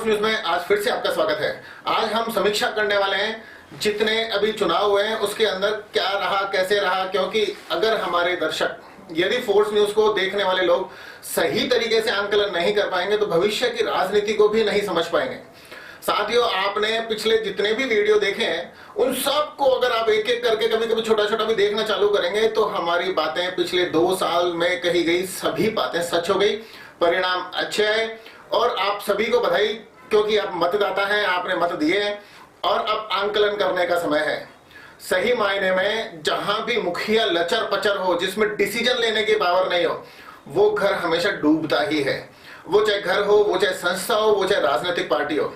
News में आज फिर से आपका स्वागत है। आज हम समीक्षा करने वाले हैं जितने अभी चुनाव हुए हैं उसके अंदर क्या रहा, कैसे रहा, क्योंकि अगर हमारे दर्शक यदि फोर्स न्यूज को देखने वाले लोग सही तरीके से आंकलन नहीं कर पाएंगे तो भविष्य की राजनीति को भी नहीं समझ पाएंगे। साथियों, आपने पिछले जितने भी वीडियो देखे हैं उन सबको अगर आप एक एक करके कभी कभी छोटा छोटा भी देखना चालू करेंगे तो हमारी बातें पिछले 2 साल में कही गई सभी बातें सच हो गई, परिणाम अच्छे आए और आप सभी को बधाई, क्योंकि आप मतदाता हैं, आपने मत दिए हैं और अब आंकलन करने का समय है। सही मायने में जहां भी मुखिया लचर पचर हो, जिसमें डिसीजन लेने की पावर नहीं हो, वो घर हमेशा डूबता ही है। वो चाहे घर हो, वो चाहे संस्था हो, वो चाहे राजनीतिक पार्टी हो।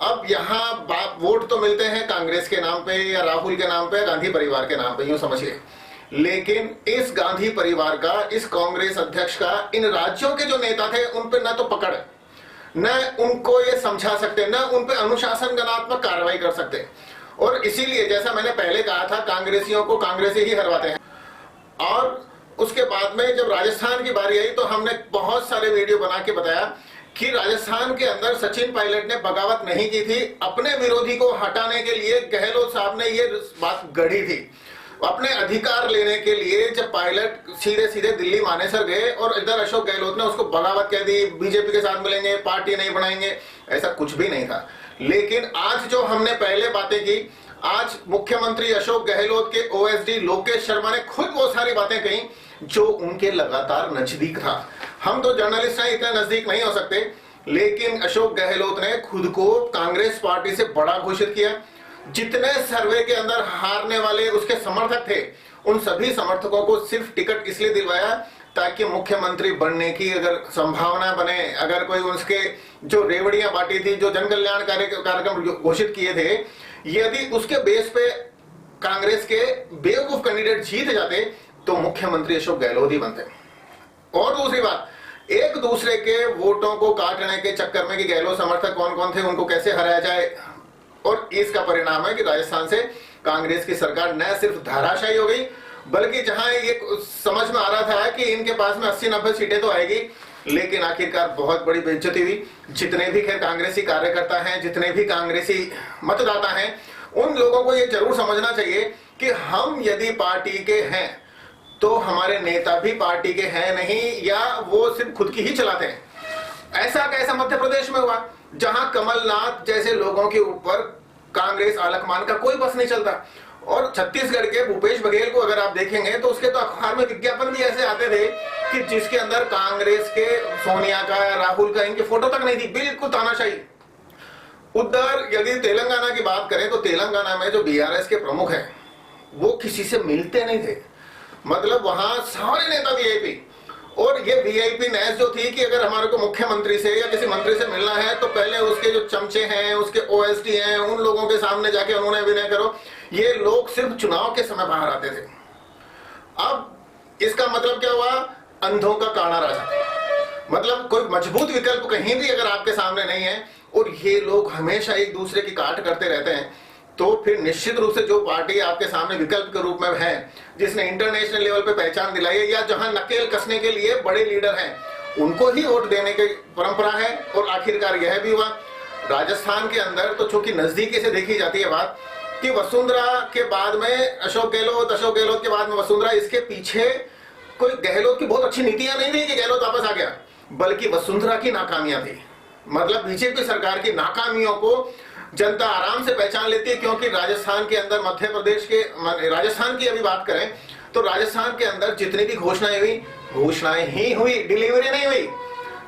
अब यहाँ वोट तो मिलते हैं कांग्रेस के नाम पे या राहुल के नाम पे या गांधी परिवार के नाम पे, यूं समझिए। लेकिन इस गांधी परिवार का, इस कांग्रेस अध्यक्ष का इन राज्यों के जो नेता थे उन पे न तो पकड़, न उनको ये समझा सकते, न उन पे अनुशासनगणात्मक कार्रवाई कर सकते। और इसीलिए जैसा मैंने पहले कहा था, कांग्रेसियों को कांग्रेसी ही हरवाते हैं। और उसके बाद में जब राजस्थान की बारी आई तो हमने बहुत सारे वीडियो बना के बताया कि राजस्थान के अंदर सचिन पायलट ने बगावत नहीं की थी। अपने विरोधी को हटाने के लिए गहलोत साहब ने ये बात गढ़ी थी। अपने अधिकार लेने के लिए जब पायलट सीधे सीधे दिल्ली मानेसर गए और इधर अशोक गहलोत ने उसको बगावत कह दी, बीजेपी के साथ मिलेंगे, पार्टी नहीं बनाएंगे, ऐसा कुछ भी नहीं था। लेकिन आज जो हमने पहले बातें की, आज मुख्यमंत्री अशोक गहलोत के ओएसडी लोकेश शर्मा ने खुद वो सारी बातें कही जो उनके लगातार नजदीक था। हम तो जर्नलिस्ट हैं, इतने नजदीक नहीं हो सकते, लेकिन अशोक गहलोत ने खुद को कांग्रेस पार्टी से बड़ा घोषित किया। जितने सर्वे के अंदर हारने वाले उसके समर्थक थे, उन सभी समर्थकों को सिर्फ टिकट इसलिए दिलवाया ताकि मुख्यमंत्री बनने की अगर संभावना बने, अगर कोई उसके जो रेवड़ियां बांटी थी, जो जन कल्याण कार्यक्रम घोषित किए थे, यदि उसके बेस पे कांग्रेस के बेवकूफ कैंडिडेट जीत जाते तो मुख्यमंत्री अशोक गहलोत ही बनते। और दूसरी बात, एक दूसरे के वोटों को काटने के चक्कर में कि गहलोत समर्थक कौन कौन थे, उनको कैसे हराया जाए, और इसका परिणाम है कि राजस्थान से कांग्रेस की सरकार न सिर्फ धाराशायी हो गई, बल्कि जहां ये समझ में आ रहा था कि इनके पास में 80-90 सीटें तो आएगी, लेकिन आखिरकार बहुत बड़ी बेइज्जती हुई। जितने भी खैर कांग्रेसी कार्यकर्ता हैं, जितने भी कांग्रेसी मतदाता हैं, उन लोगों को ये जरूर समझना चाहिए कि हम यदि पार्टी के हैं तो हमारे नेता भी पार्टी के हैं नहीं, या वो सिर्फ खुद की ही चलाते हैं। ऐसा कैसा मध्य प्रदेश में हुआ जहां कमलनाथ जैसे लोगों के ऊपर कांग्रेस आलकमान का कोई बस नहीं चलता। और छत्तीसगढ़ के भूपेश बघेल को अगर आप देखेंगे तो उसके तो अखबार में विज्ञापन भी ऐसे आते थे कि जिसके अंदर कांग्रेस के सोनिया का, राहुल का, इनकी फोटो तक नहीं थी, बिल्कुल तानाशाही। उधर यदि तेलंगाना की बात करें तो तेलंगाना में जो बीआरएस के प्रमुख हैं वो किसी से मिलते नहीं थे, मतलब वहां सारे नेता वीआईपी। और ये वीआईपी नैस जो थी कि अगर हमारे को मुख्यमंत्री से या किसी मंत्री से मिलना है तो पहले उसके जो चमचे हैं, उसके ओएसडी हैं, उन लोगों के सामने जाके उन्होंने विनय करो। ये लोग सिर्फ चुनाव के समय बाहर आते थे। अब इसका मतलब क्या हुआ? अंधों का काना राजा। मतलब कोई मजबूत विकल्प कहीं भी अगर आपके सामने नहीं है और ये लोग हमेशा एक दूसरे की काट करते रहते हैं, तो फिर निश्चित रूप से जो पार्टी आपके सामने विकल्प के रूप में है, जिसने इंटरनेशनल लेवल पे पहचान दिलाई है, या जहां नकेल कसने के लिए बड़े लीडर हैं, उनको ही वोट देने की परंपरा है। और आखिरकार यह भी हुआ राजस्थान के अंदर। तो चूंकि नजदीकी से देखी जाती है बात कि वसुंधरा के बाद में अशोक गहलोत, अशोक गहलोत के बाद में वसुंधरा, इसके पीछे कोई गहलोत की बहुत अच्छी नीतियां नहीं थी कि गहलोत वापस आ गया, बल्कि वसुंधरा की नाकामियां थी। मतलब बीजेपी सरकार की नाकामियों को जनता आराम से पहचान लेती है, क्योंकि राजस्थान के अंदर, मध्य प्रदेश के, राजस्थान की अभी बात करें तो राजस्थान के अंदर जितनी भी घोषणाएं हुई, घोषणाएं ही हुई, डिलीवरी नहीं हुई।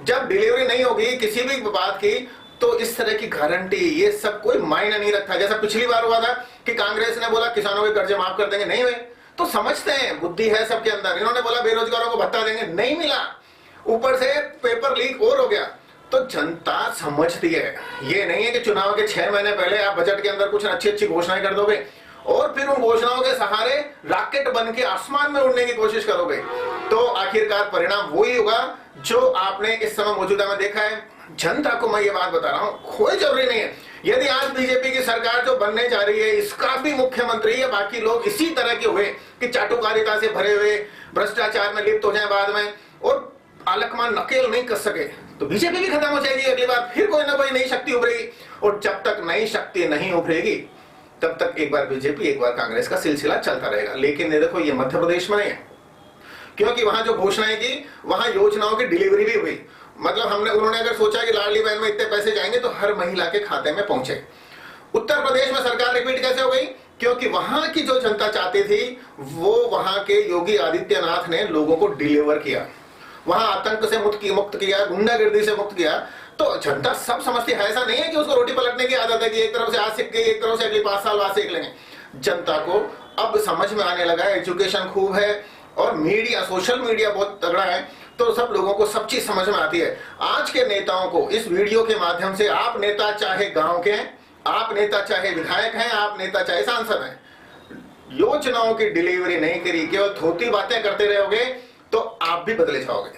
जब डिलीवरी नहीं होगी किसी भी बात की तो इस तरह की गारंटी, ये सब कोई मायने नहीं रखता। जैसा पिछली बार हुआ था कि कांग्रेस ने बोला किसानों के कर्जे माफ कर देंगे, नहीं हुए। तो समझते हैं, बुद्धि है सबके अंदर। इन्होंने बोला बेरोजगारों को भत्ता देंगे, नहीं मिला, ऊपर से पेपर लीक और हो गया। तो जनता समझती है। ये नहीं है कि चुनाव के 6 महीने पहले आप बजट के अंदर कुछ अच्छी अच्छी घोषणाएं कर दोगे और फिर उन घोषणाओं के सहारे रॉकेट बन के आसमान में उड़ने की कोशिश करोगे, तो आखिरकार परिणाम वही होगा जो आपने इस समय मौजूदा में देखा है। जनता को मैं ये बात बता रहा हूं, कोई जरूरी नहीं है यदि आज बीजेपी की सरकार जो बनने जा रही है इसका भी मुख्यमंत्री या बाकी लोग इसी तरह के हुए कि चाटुकारिता से भरे हुए, भ्रष्टाचार में लिप्त हो जाए बाद में और आलकमान नकेल नहीं कर सके, तो बीजेपी भी खत्म हो जाएगी, अगली बार फिर कोई ना कोई नई शक्ति उभरेगी। और जब तक नई शक्ति नहीं उभरेगी तब तक एक बार बीजेपी एक बार कांग्रेस का सिलसिला चलता रहेगा। लेकिन ये देखो, ये मध्य प्रदेश में नहीं है, क्योंकि वहां जो घोषणाएं की वहां योजनाओं की डिलीवरी भी हुई। मतलब उन्होंने अगर सोचा कि लाडली बहन में इतने पैसे जाएंगे तो हर महिला के खाते में पहुंचे। उत्तर प्रदेश में सरकार रिपीट कैसे हो गई? क्योंकि वहां की जो जनता चाहती थी वो वहां के योगी आदित्यनाथ ने लोगों को डिलीवर किया, वहां आतंक से मुक्त किया, गुंडागर्दी से मुक्त किया। तो जनता सब समझती है, ऐसा नहीं है कि उसको रोटी पलटने की आदत है कि एक तरफ से आज सीख गई, एक तरफ से अगली 5 साल बाद सीख लेंगे। जनता को अब समझ में आने लगा है, एजुकेशन खूब है और मीडिया, सोशल मीडिया बहुत तगड़ा है, तो सब लोगों को सब चीज समझ में आती है। आज के नेताओं को इस वीडियो के माध्यम से, आप नेता चाहे गांव के हैं, आप नेता चाहे विधायक हैं, आप नेता चाहे सांसद हैं, योजनाओं की डिलीवरी नहीं करी, केवल धोती बातें करते रहोगे तो आप भी बदले जाओगे।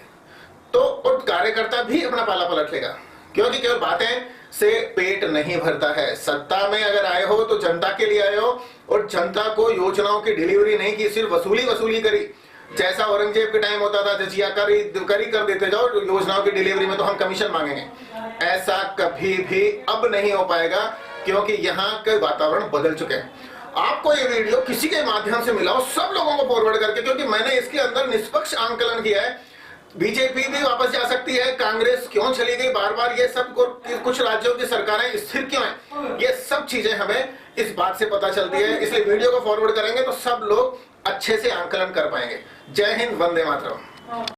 तो और कार्यकर्ता भी अपना पाला पलट लेगा, क्योंकि केवल बातें से पेट नहीं भरता है। सत्ता में अगर आए हो तो जनता के लिए आए हो, और जनता को योजनाओं की डिलीवरी नहीं की, सिर्फ वसूली करी। जैसा औरंगजेब के टाइम होता था, जजिया करी कर देते जाओ, योजनाओं की डिलीवरी में तो हम कमीशन मांगेंगे, ऐसा कभी भी अब नहीं हो पाएगा, क्योंकि यहाँ के वातावरण बदल चुके हैं। आपको ये वीडियो किसी के माध्यम से मिला हो, सब लोगों को फॉरवर्ड करके, क्योंकि मैंने इसके अंदर निष्पक्ष आंकलन किया है। बीजेपी भी वापस जा सकती है, कांग्रेस क्यों चली गई बार बार, ये सब कुछ राज्यों की सरकारें स्थिर क्यों हैं, ये सब चीजें हमें इस बात से पता चलती है। इसलिए वीडियो को फॉरवर्ड करेंगे तो सब लोग अच्छे से आंकलन कर पाएंगे। जय हिंद, वंदे मातरम।